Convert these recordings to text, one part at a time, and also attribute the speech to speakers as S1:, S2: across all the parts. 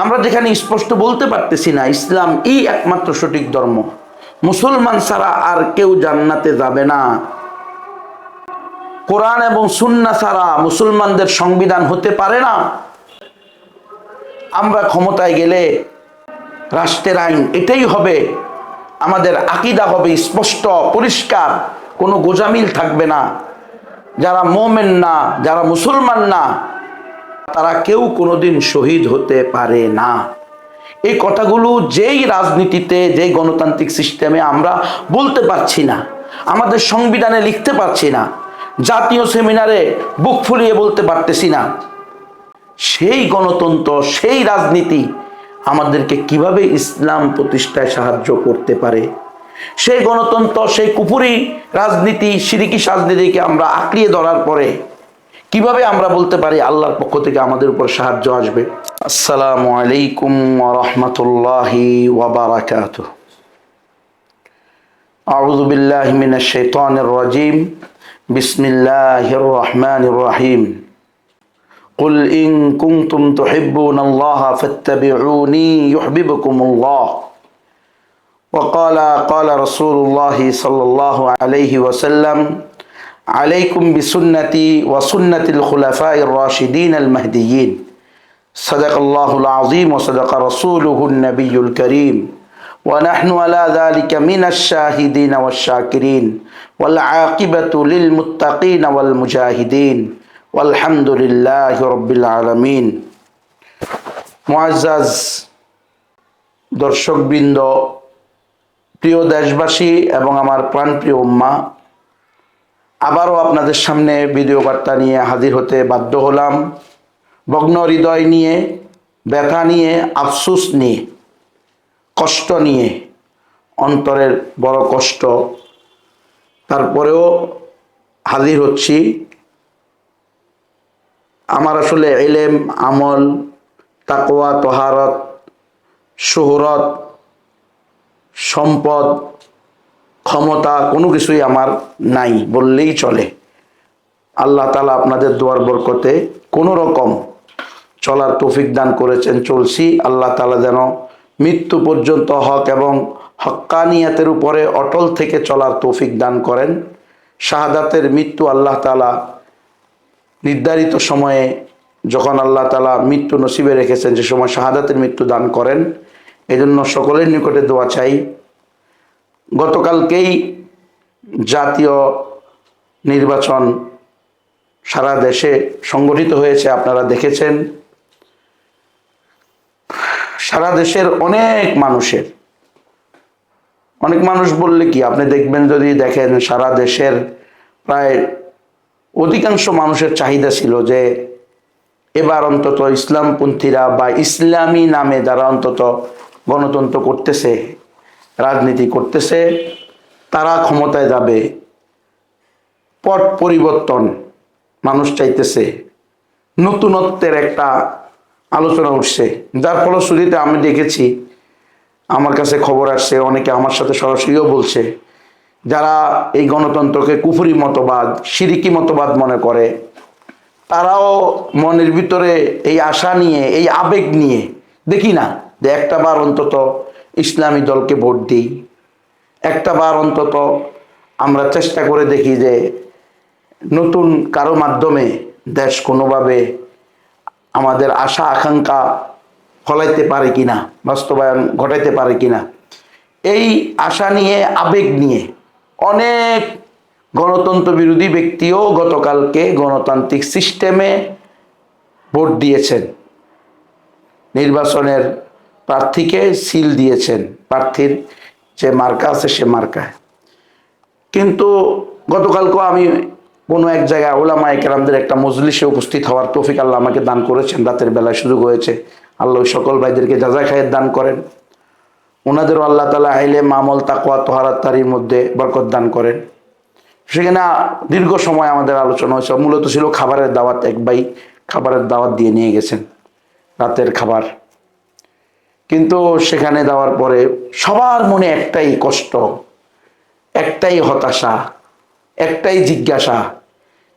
S1: আমরা যেখানে স্পষ্ট বলতে পারতেছি না ইসলাম একমাত্র সঠিক ধর্ম, মুসলমান ছাড়া আর কেউ জান্নাতে যাবে না, কোরআন এবং সুন্নাহ ছাড়া মুসলমানদের সংবিধান হতে পারে না, আমরা ক্ষমতায় গেলে রাষ্ট্রের আইন এটাই হবে, আমাদের আকীদা হবে স্পষ্ট পরিষ্কার, কোনো গোজামিল থাকবে না, যারা মুমিন না, যারা মুসলমান না, তারা কেউ কোনোদিন শহীদ হতে পারে না। এই কথাগুলো যেই রাজনীতিতে, যেই গণতান্ত্রিক সিস্টেমে আমরা বলতে পারছি না, আমাদের সংবিধানে লিখতে পারছি না, জাতীয় সেমিনারে বুক ফুলিয়ে বলতে পারতেছি না, সেই গণতন্ত্র, সেই রাজনীতি আমাদেরকে কিভাবে ইসলাম প্রতিষ্ঠায় সাহায্য করতে পারে? সেই গণতন্ত্র, সেই কুফরি রাজনীতি, শিরকি রাজনীতিকে আমরা আঁকড়িয়ে ধরার পরে কিভাবে আমরা বলতে পারি আল্লাহর পক্ষ থেকে আমাদের উপর সাহায্য আসবে? আসসালামু আলাইকুম ওয়া রাহমাতুল্লাহি ওয়া বারাকাতুহু। আউযু বিল্লাহি মিনাশ শাইতানির রাজীম। বিসমিল্লাহির রহমানির রহিম। قل إن كنتم تحبون الله فاتبعوني يحببكم الله وقال رسول الله صلى الله عليه وسلم عليكم بسنتي وسنة الخلفاء الراشدين المهديين صدق الله العظيم وصدق رسوله النبي الكريم ونحن على ذلك من الشاهدين والشاكرين والعاقبة للمتقين والمجاهدين والحمدلله رب العالمين। মুআজ্জাজ দর্শকবৃন্দ, প্রিয় দেশবাসী এবং আমার প্রাণপ্রিয় উম্মাহ, আবারও আপনাদের সামনে ভিডিও বার্তা নিয়ে হাজির হতে বাধ্য হলাম, ভগ্ন হৃদয় নিয়ে, ব্যথা নিয়ে, আফসোস নিয়ে, কষ্ট নিয়ে, অন্তরের বড় কষ্ট, তারপরেও হাজির হচ্ছি। আমার আসলে ইলম, আমল, তাকওয়া, তহারত, শুহরত, সম্পদ, ক্ষমতা কোনো কিছুই আমার নাই বললেই চলে। আল্লাহ তাআলা আপনাদের দোয়ার বরকতে কোনো রকম চলার তৌফিক দান করেছেন, চলছি। আল্লাহ তাআলা যেন মৃত্যু পর্যন্ত হক এবং হক্কানিয়াতের উপরে অটল থেকে চলার তৌফিক দান করেন। শাহাদাতের মৃত্যু আল্লাহ তাআলা নির্ধারিত সময়ে, যখন আল্লাহ তাআলা মৃত্যু নসিবে রেখেছেন, যে সময় শাহাদাতের মৃত্যু দান করেন। এজন্য সকলের নিকটে দোয়া চাই। গতকালকেই জাতীয় নির্বাচন সারা দেশে সংগঠিত হয়েছে, আপনারা দেখেছেন। সারা দেশের অনেক মানুষ বললে কি, আপনি দেখবেন, যদি দেখেন সারা দেশের প্রায় অধিকাংশ মানুষের চাহিদা ছিল যে এবার অন্তত ইসলামপন্থীরা বা ইসলামী নামে যারা অন্তত গণতন্ত্র করতেছে, রাজনীতি করতেছে, তারা ক্ষমতায় যাবে। পট পরিবর্তন মানুষ চাইতেছে, নতুনত্বের একটা আলোচনা উঠছে, যার ফলশ্রুতিতে আমি দেখেছি, আমার কাছে খবর আসছে, অনেকে আমার সাথে সরাসরিও বলছে, যারা এই গণতন্ত্রকে কুফরি মতবাদ, শিরকি মতবাদ মনে করে, তারাও মনের ভিতরে এই আশা নিয়ে, এই আবেগ নিয়ে, দেখি না যে একটা বার অন্তত ইসলামী দলকে ভোট দিই, একটা বার অন্তত আমরা চেষ্টা করে দেখি যে নতুন কারো মাধ্যমে দেশ কোনোভাবে আমাদের আশা আকাঙ্ক্ষা ফলাইতে পারে কিনা, বাস্তবায়ন ঘটাইতে পারে কিনা। এই আশা নিয়ে, আবেগ নিয়ে অনেক গণতন্ত্র বিরোধী ব্যক্তিও গতকালকে গণতান্ত্রিক সিস্টেমে ভোট দিয়েছেন, নির্বাচনের প্রার্থীকে সিল দিয়েছেন, প্রার্থীর যে মার্কা আছে সে মার্কায়। কিন্তু গতকালকেও আমি কোনো এক জায়গায় উলামায়ে কেরামদের একটা মজলিসে উপস্থিত হওয়ার তৌফিক আল্লাহ আমাকে দান করেছেন, রাতের বেলায় সুযোগ হয়েছে। আল্লাহ সকল ভাইদেরকে জাযা খায়ের দান করেন, ওনাদেরও আল্লাহ তাআলা ইলম, আমল, তাকওয়া, তহারাত তারির মধ্যে বরকত দান করেন। সেখানে দীর্ঘ সময় আমাদের আলোচনা হয়েছে, মূলত ছিল খাবারের দাওয়াত। এক ভাই খাবারের দাওয়াত দিয়ে নিয়ে গেছেন, রাতের খাবার। কিন্তু সেখানে যাওয়ার পরে সবার মনে একটাই কষ্ট, একটাই হতাশা, একটাই জিজ্ঞাসা,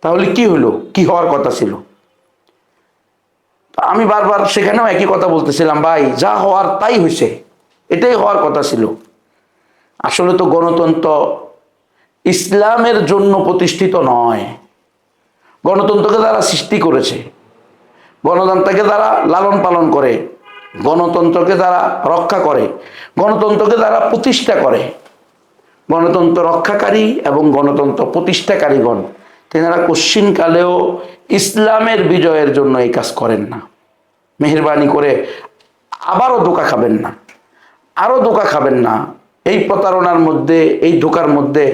S1: তাহলে কি হলো? কি হওয়ার কথা ছিল? তো আমি বারবার সেখানেও একই কথা বলতেছিলাম, ভাই যা হওয়ার তাই হয়েছে, এটাই হওয়ার কথা ছিল। আসলে তো গণতন্ত্র ইসলামের জন্য প্রতিষ্ঠিত নয়। গণতন্ত্রকে যারা সৃষ্টি করেছে, গণতন্ত্রকে যারা লালন পালন করে, গণতন্ত্রকে যারা রক্ষা করে, গণতন্ত্রকে যারা প্রতিষ্ঠা করে, গণতন্ত্র রক্ষাকারী এবং গণতন্ত্র প্রতিষ্ঠাকারীগণ, তেনারা কোশ্চিনকালেও ইসলামের বিজয়ের জন্য এই কাজ করেন না। মেহেরবানি করে আবারও ধোঁকা খাবেন না, আরও ধোঁকা খাবেন না। এই প্রতারণার মধ্যে, এই ধোঁকার মধ্যে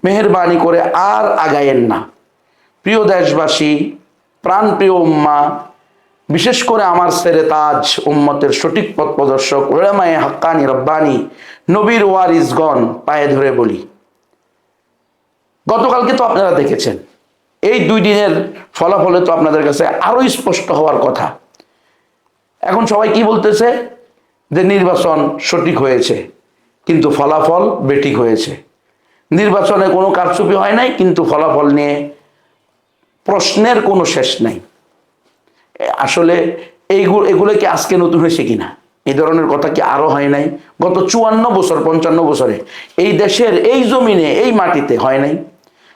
S1: মেহেরবানি করে আর আগায়েন না। প্রিয় দেশবাসী, প্রাণপ্রিয় উম্মা, বিশেষ করে আমার সেরে তাজ উম্মতের সঠিক পথ প্রদর্শক উলামায়ে হাক্কানি রব্বানি নবীর ওয়ারিসগণ, পায়ে ধরে বলি, গতকালকে তো আপনারা দেখেছেন, এই 2 দিনের ফলাফলে তো আপনাদের কাছে আরো স্পষ্ট হওয়ার কথা। এখন সবাই কি বলতেছে যে নির্বাচন সঠিক হয়েছে কিন্তু ফলাফল বেঠিক হয়েছে, নির্বাচনে কোনো কারচুপি হয় নাই কিন্তু ফলাফল নিয়ে প্রশ্নের কোনো শেষ নাই। আসলে এগুলো কি আজকে নতুন হয়েছে কিনা? এই ধরনের কথা কি আরো হয় নাই? গত 54 বছর 55 বছরে এই দেশের এই জমিনে, এই মাটিতে হয় নাই?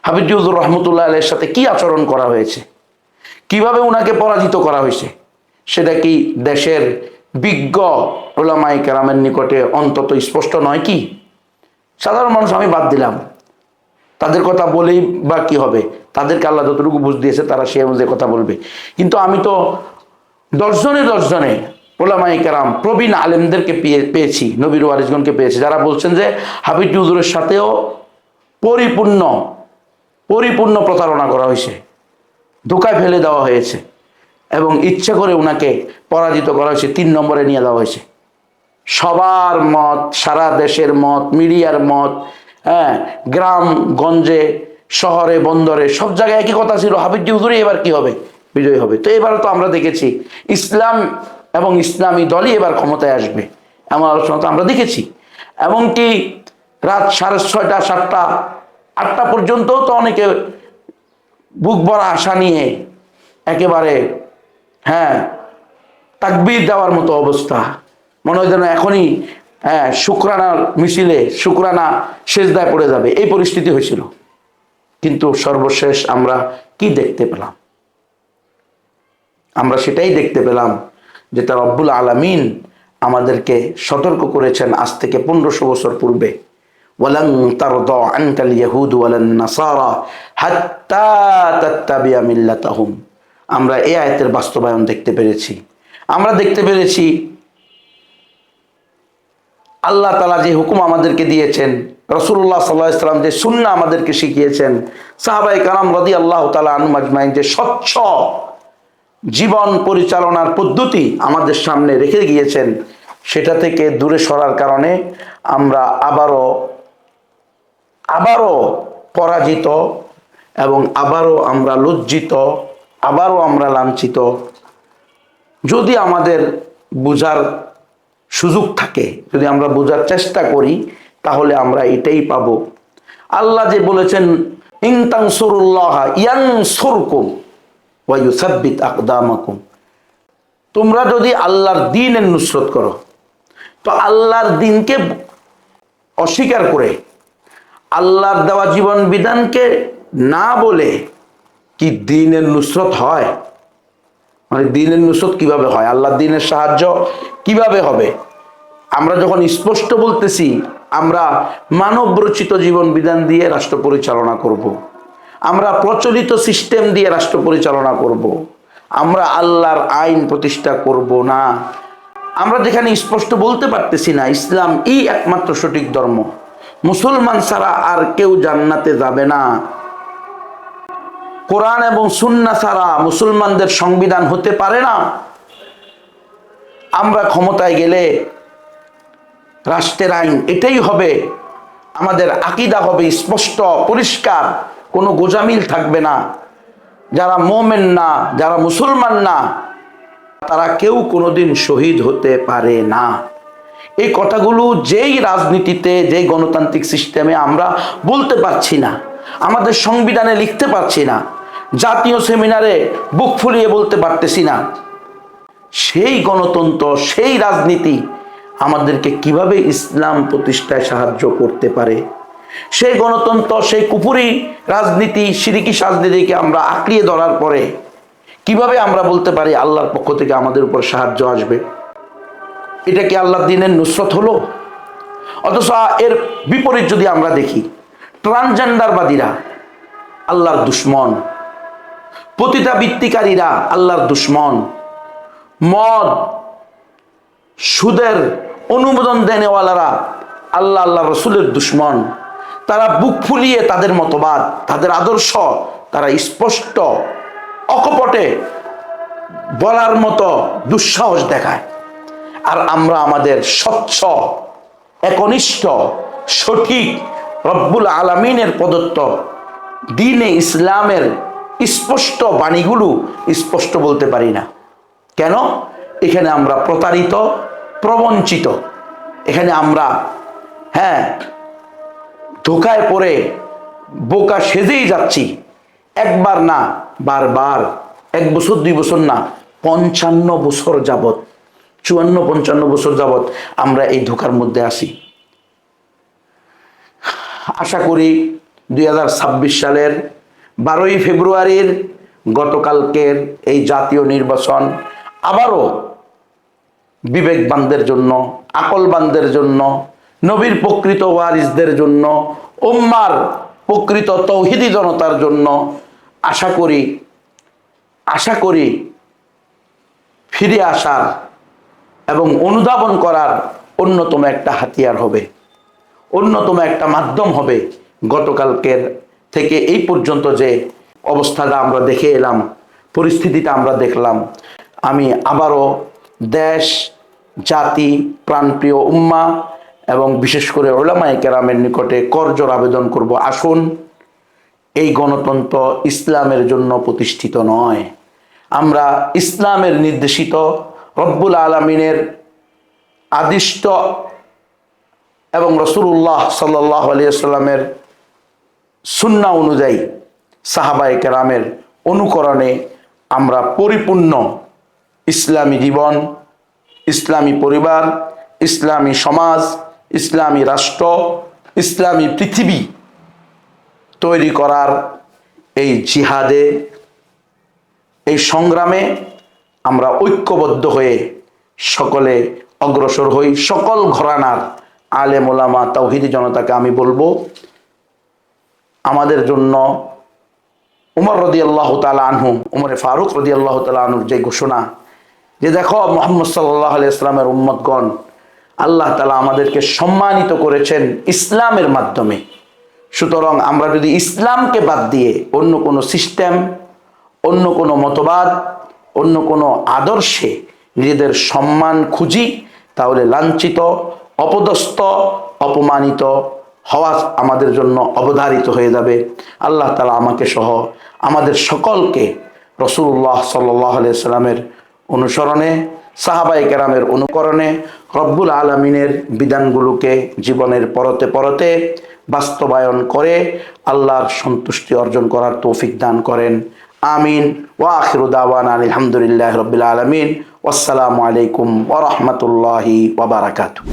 S1: হাফিজুর রহমতুল্লাহ আলাইহির সাথে কি আচরণ করা হয়েছে, কিভাবে উনাকে পরাজিত করা হয়েছে, সেটা কি দেশের বিজ্ঞ উলামায়ে কেরামের নিকটে অন্তত স্পষ্ট নয় কি? সাধারণ মানুষ আমি বাদ দিলাম, তাদের কথা বলেই বা কি হবে, তাদেরকে আল্লাহ যতটুকু বুঝ দিয়েছে তারা সে অনুযায়ী কথা বলবে। কিন্তু আমি তো 10 জনে উলামায়ে কেরাম প্রবীণ আলেমদেরকে পেয়েছি, নবীর ওয়ারিসগণকে পেয়েছি, যারা বলছেন যে হাফিজ হুজুরের সাথেও পরিপূর্ণ প্রতারণা করা হয়েছে, ধোঁকায় ফেলে দেওয়া হয়েছে এবং ইচ্ছা করে উনাকে পরাজিত করা হয়েছে, 3 নম্বরে নিয়ে দেওয়া হয়েছে। সবার মত, সারা দেশের মত, মিডিয়ার মত, হ্যাঁ, গ্রাম গঞ্জে, শহরে বন্দরে সব জায়গায় একই কথা ছিল, হাফিজ হুজুরই এবার কি হবে, বিজয়ী হবে। তো এবারও তো আমরা দেখেছি ইসলাম এবং ইসলামী দলই এবার ক্ষমতায় আসবে, এমন আলোচনা তো আমরা দেখেছি। এমনকি রাত 6:30, 7টা, 8টা পর্যন্ত তো অনেকে বুক ভরা আশা নিয়ে একেবারে, হ্যাঁ, তাকবীর দেওয়ার মতো অবস্থা, মনে হয় যেন এখনই, হ্যাঁ, শুকরানার মিছিলে শুকরানা সেজদায় পড়ে যাবে, এই পরিস্থিতি হয়েছিল। কিন্তু সর্বশেষ আমরা কি দেখতে পেলাম? আমরা সেটাই দেখতে পেলাম যেটা রব্বুল আলামিন আমাদেরকে সতর্ক করেছেন আজ থেকে 1500 বছর পূর্বে, ওয়ালান তারদা আনকাল ইয়াহুদ ওয়ালান নাসারা হাত্তা তাত্তাবিয়া মিল্লাতাহুম। আমরা এই আয়াতের বাস্তবায়ন দেখতে পেরেছি। আমরা দেখতে পেরেছি আল্লাহ তাআলা যে হুকুম আমাদেরকে দিয়েছেন, রাসূলুল্লাহ সাল্লাল্লাহু আলাইহি ওয়াসাল্লাম যে সুন্নাহ আমাদেরকে শিখিয়েছেন, সাহাবায়ে কেরাম রাদিয়াল্লাহু তাআলা আনহুম আজমাইন যে স্বচ্ছ জীবন পরিচালনার পদ্ধতি আমাদের সামনে রেখে গিয়েছেন, সেটা থেকে দূরে সরার কারণে আমরা আবারও পরাজিত এবং আবারও আমরা লজ্জিত, আবারও আমরা লাঞ্ছিত। যদি আমাদের বুঝার সুযোগ থাকে, যদি আমরা বোঝার চেষ্টা করি, তাহলে আমরা এটাই পাবো। আল্লাহ যে বলেছেন ইন তানসুরুল্লাহ ইয়ানসুরকুম ওয়া ইউসাব্বিত আকদামাকুম, তোমরা যদি আল্লাহর দ্বীনের নুসরত করো, তো আল্লাহর দ্বীনকে অস্বীকার করে আল্লাহর দেওয়া জীবন বিধানকে না বলে কি দ্বীনের নুসরত হয়? মানে দ্বীনের নুসরত কিভাবে হয়, আল্লাহর দ্বীনের সাহায্য কিভাবে হবে? আমরা যখন স্পষ্ট বলতেছি আমরা মানব রচিত জীবন বিধান দিয়ে রাষ্ট্র পরিচালনা করব, আমরা প্রচলিত সিস্টেম দিয়ে রাষ্ট্র পরিচালনা করব, আমরা আল্লাহর আইন প্রতিষ্ঠা করব না। আমরা যেখানে স্পষ্ট বলতে পারতেছি না ইসলাম একমাত্র সঠিক ধর্ম, মুসলমান ছাড়া আর কেউ জান্নাতে যাবে না, কোরআন এবং সুন্নাহ ছাড়া মুসলমানদের সংবিধান হতে পারে না, আমরা ক্ষমতায় গেলে রাষ্ট্রের আইন এটাই হবে, আমাদের আকীদা হবে স্পষ্ট পরিষ্কার, কোনো গোজামিল থাকবে না, যারা মুমিন না, যারা মুসলমান না, তারা কেউ কোনোদিন শহীদ হতে পারে না। এই কথাগুলো যেই রাজনীতিতে, যেই গণতান্ত্রিক সিস্টেমে আমরা বলতে পারছি না, আমাদের সংবিধানে লিখতে পারছি না, জাতীয় সেমিনারে বুক ফুলিয়ে বলতে পারতেছি না, সেই গণতন্ত্র, সেই রাজনীতি আমাদেরকে কিভাবে ইসলাম প্রতিষ্ঠায় সাহায্য করতে পারে, সেই গণতন্ত্র, সেই কুফরি রাজনীতি, শিরকি রাজনীতিকে আমরা আঁকড়িয়ে ধরার পরে কিভাবে আমরা বলতে পারি আল্লাহর পক্ষ থেকে আমাদের উপর সাহায্য আসবে? এটা কি আল্লাহর দ্বীনের নুসরত হলো? অথচ এর বিপরীত যদি আমরা দেখি, ট্রান্সজেন্ডারবাদীরা আল্লাহর দুশ্মন, পতিতাবৃত্তিকারীরা আল্লাহর দুশ্মন, মদ সুদের অনুমোদন দেনেওয়ালারা আল্লাহ রসুলের দুশ্মন। তারা বুক ফুলিয়ে তাদের মতবাদ, তাদের আদর্শ তারা স্পষ্ট অকপটে বলার মতো দুঃসাহস দেখায়। আর আমরা আমাদের স্বচ্ছ, একনিষ্ঠ, সঠিক রব্বুল আলামিনের প্রদত্ত দ্বীনে ইসলামের স্পষ্ট বাণীগুলো স্পষ্ট বলতে পারি না। কেন? এখানে আমরা প্রতারিত, প্রবঞ্চিত। এখানে আমরা ধোকায় পড়ে বোকা সেজেই যাচ্ছি। একবার না, বারবার, 1 বছর 2 বছর না, 55 বছর যাবত, 54-55 বছর যাবত আমরা এই ধোকার মধ্যে আসি। আশা করি 2026 সালের 12ই ফেব্রুয়ারির গতকালকের এই জাতীয় নির্বাচন আবারও বিবেকবানদের জন্য, আকলবানদের জন্য, নবীর প্রকৃত ওয়ারিসদের জন্য, উম্মার প্রকৃত তৌহিদি জনতার জন্য আশা করি ফিরে আসার এবং অনুধাবন করার অন্যতম একটা হাতিয়ার হবে, অন্যতম একটা মাধ্যম হবে। গতকালকের থেকে এই পর্যন্ত যে অবস্থাটা আমরা দেখে এলাম, পরিস্থিতিটা আমরা দেখলাম, আমি আবারও দেশ, জাতি, প্রাণপ্রিয় উম্মা এবং বিশেষ করে উলামায়ে কেরামের নিকটে করজোর আবেদন করব, আসুন, এই গণতন্ত্র ইসলামের জন্য প্রতিষ্ঠিত নয়। আমরা ইসলামের নির্দেশিত, রব্বুল আলামিনের আদিষ্ট এবং রাসূলুল্লাহ সাল্লাল্লাহু আলাইহি ওয়াসাল্লামের সুন্নাহ অনুযায়ী, সাহাবায়ে কেরামের অনুকরণে আমরা পরিপূর্ণ ইসলামী জীবন, ইসলামী পরিবার, ইসলামী সমাজ, ইসলামী রাষ্ট্র, ইসলামী পৃথিবী তৈরি করার এই জিহাদে, এই সংগ্রামে আমরা ঐক্যবদ্ধ হয়ে সকলে অগ্রসর হই। সকল ঘরানার আলেম ওলামা তাওহীদি জনতাকে আমি বলবো, আমাদের জন্য উমর রাদিয়াল্লাহু তাআলা আনহু, উমরে ফারুক রাদিয়াল্লাহু তাআলা আনহুর যে ঘোষণা, যে দেখো মুহাম্মদ সাল্লাল্লাহু আলাইহি ওয়াসাল্লামের উম্মতগণ, আল্লাহ তাআলা আমাদেরকে সম্মানিত করেছেন ইসলামের মাধ্যমে। সুতরাং আমরা যদি ইসলামকে বাদ দিয়ে অন্য কোনো সিস্টেম, অন্য কোনো মতবাদ, অন্য কোনো আদর্শে নিজেদের সম্মান খুঁজি, তাহলে লাঞ্ছিত, অপদস্থ, অপমানিত হওয়া আমাদের জন্য অবধারিত হয়ে যাবে। আল্লাহ তাআলা আমাকে সহ আমাদের সকলকে রাসূলুল্লাহ সাল্লাল্লাহু আলাইহি ওয়াসাল্লামের অনুসরণে, সাহাবায়ে কেরামের অনুকরণে রব্বুল আলামিনের বিধানগুলোকে জীবনের পরতে পরতে বাস্তবায়ন করে আল্লাহর সন্তুষ্টি অর্জন করার তৌফিক দান করেন। আমিন। ওয়া আখিরু দাওয়ানা আলহামদুলিল্লাহি রাব্বিল আলামিন। ওয়াসসালামু আলাইকুম ওয়া রাহমাতুল্লাহি ওয়া বারাকাতুহু।